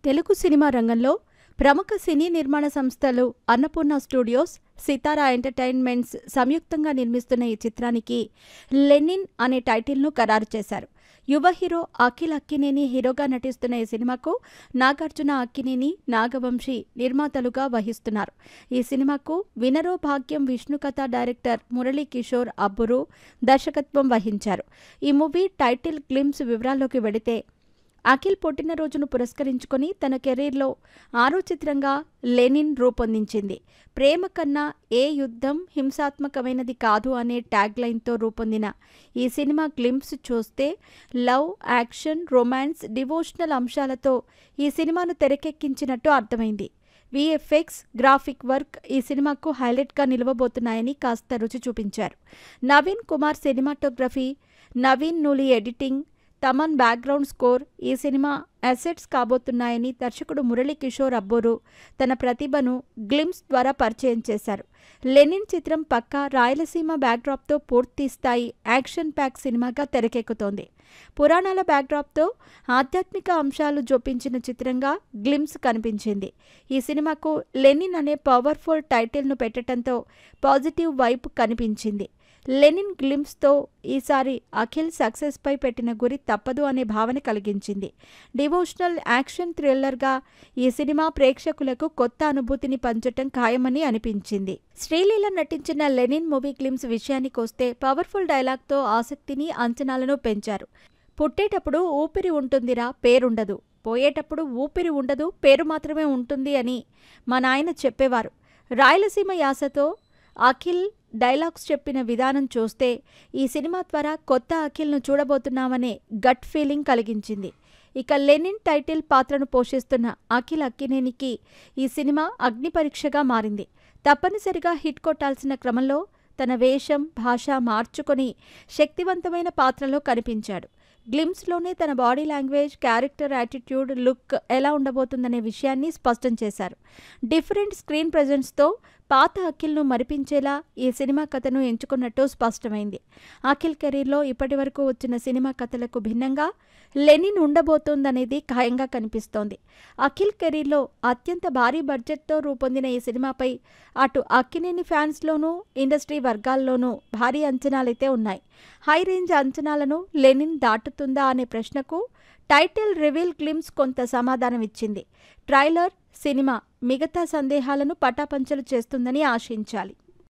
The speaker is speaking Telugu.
తెలుగు సినిమా రంగంలో ప్రముఖ సినీ నిర్మాణ సంస్థలు అన్నపూర్ణ స్టూడియోస్, సితారా ఎంటర్టైన్మెంట్స్ సంయుక్తంగా నిర్మిస్తున్న ఈ చిత్రానికి లెనిన్ అనే టైటిల్ను ఖరారు చేశారు. యువ హీరో అఖిల్ అక్కినేని హీరోగా నటిస్తున్న ఈ సినిమాకు నాగార్జున, అక్కినేని, నాగవంశీ నిర్మాతలుగా వహిస్తున్నారు. ఈ సినిమాకు వినరో భాగ్యం విష్ణుకథ డైరెక్టర్ మురళీ కిషోర్ అబ్బురు దర్శకత్వం వహించారు. ఈ మూవీ టైటిల్ గ్లిమ్స్ వివరాల్లోకి వెళితే, అఖిల్ పుట్టినరోజును పురస్కరించుకొని తన కెరీర్లో 6వ చిత్రంగా లెనిన్ రూపొందించింది. ప్రేమ కన్నా ఏ యుద్ధం హింసాత్మకమైనది కాదు అనే ట్యాగ్ లైన్తో రూపొందిన ఈ సినిమా గ్లింప్స్ చూస్తే లవ్, యాక్షన్, రొమాన్స్, డివోషనల్ అంశాలతో ఈ సినిమాను తెరకెక్కించినట్టు అర్థమైంది. విఎఫ్ఎక్స్, గ్రాఫిక్ వర్క్ ఈ సినిమాకు హైలైట్గా నిలవబోతున్నాయని కాస్త రుచి చూపించారు. Naveen Kumar cinematography, Naveen Nooli editing, Thaman background score ఈ సినిమా అసెట్స్ కాబోతున్నాయని దర్శకుడు మురళీ కిషోర్ అబ్బూరు తన ప్రతిభను గ్లిమ్స్ ద్వారా పరిచయం చేశారు. లెనిన్ చిత్రం పక్కా రాయలసీమ బ్యాక్డ్రాప్తో పూర్తి స్థాయి యాక్షన్ ప్యాక్ సినిమాగా తెరకెక్కుతోంది. పురాణాల బ్యాక్డ్రాప్తో ఆధ్యాత్మిక అంశాలు జొప్పించిన చిత్రంగా గ్లిమ్స్ కనిపించింది. ఈ సినిమాకు లెనిన్ అనే పవర్ఫుల్ టైటిల్ను పెట్టడంతో పాజిటివ్ వైపు కనిపించింది. లెనిన్ గ్లిమ్స్తో ఈసారి అఖిల్ సక్సెస్పై పెట్టిన గురి తప్పదు అనే భావన కలిగించింది. డివోషనల్ యాక్షన్ థ్రిల్లర్గా ఈ సినిమా ప్రేక్షకులకు కొత్త అనుభూతిని పంచటం ఖాయమని అనిపించింది. శ్రీలీల నటించిన లెనిన్ మూవీ గ్లిమ్స్ విషయానికొస్తే పవర్ఫుల్ డైలాగ్తో ఆసక్తిని, అంచనాలను పెంచారు. పుట్టేటప్పుడు ఊపిరి ఉంటుందిరా, పేరుండదు. పోయేటప్పుడు ఊపిరి ఉండదు, పేరు మాత్రమే ఉంటుంది అని మా నాయన చెప్పేవారు. రాయలసీమ యాసతో అఖిల్ డైలాగ్స్ చెప్పిన విధానం చూస్తే ఈ సినిమా ద్వారా కొత్త అఖిల్ను చూడబోతున్నామనే గట్ ఫీలింగ్ కలిగించింది. ఇక లెనిన్ టైటిల్ పాత్రను పోషిస్తున్న అఖిల్ అక్కినేనికి ఈ సినిమా అగ్నిపరీక్షగా మారింది. తప్పనిసరిగా హిట్ కొట్టాల్సిన క్రమంలో తన వేషం, భాష మార్చుకొని శక్తివంతమైన పాత్రలో కనిపించాడు. గ్లిమ్స్లోనే తన body language, character, attitude, look ఎలా ఉండబోతుందనే విషయాన్ని స్పష్టం చేశారు. డిఫరెంట్ స్క్రీన్ ప్రెజెన్స్తో పాత అఖిల్ను మరిపించేలా ఈ సినిమా కథను ఎంచుకున్నట్టు స్పష్టమైంది. అఖిల్ కెరీర్లో ఇప్పటి వరకు వచ్చిన సినిమా కథలకు భిన్నంగా లెనిన్ ఉండబోతోందనేది ఖాయంగా కనిపిస్తోంది. అఖిల్ కెరీర్లో అత్యంత భారీ బడ్జెట్తో రూపొందిన ఈ సినిమాపై అటు అక్కినేని ఫ్యాన్స్లోనూ, ఇండస్ట్రీ వర్గాల్లోనూ భారీ అంచనాలైతే ఉన్నాయి. హై రేంజ్ అంచనాలను లెనిన్ దాటుతుందా అనే ప్రశ్నకు టైటిల్ రివీల్ గ్లిమ్స్ కొంత సమాధానమిచ్చింది. ట్రైలర్, సినిమా మిగతా సందేహాలను పటాపంచలు చేస్తుందని ఆశించాలి.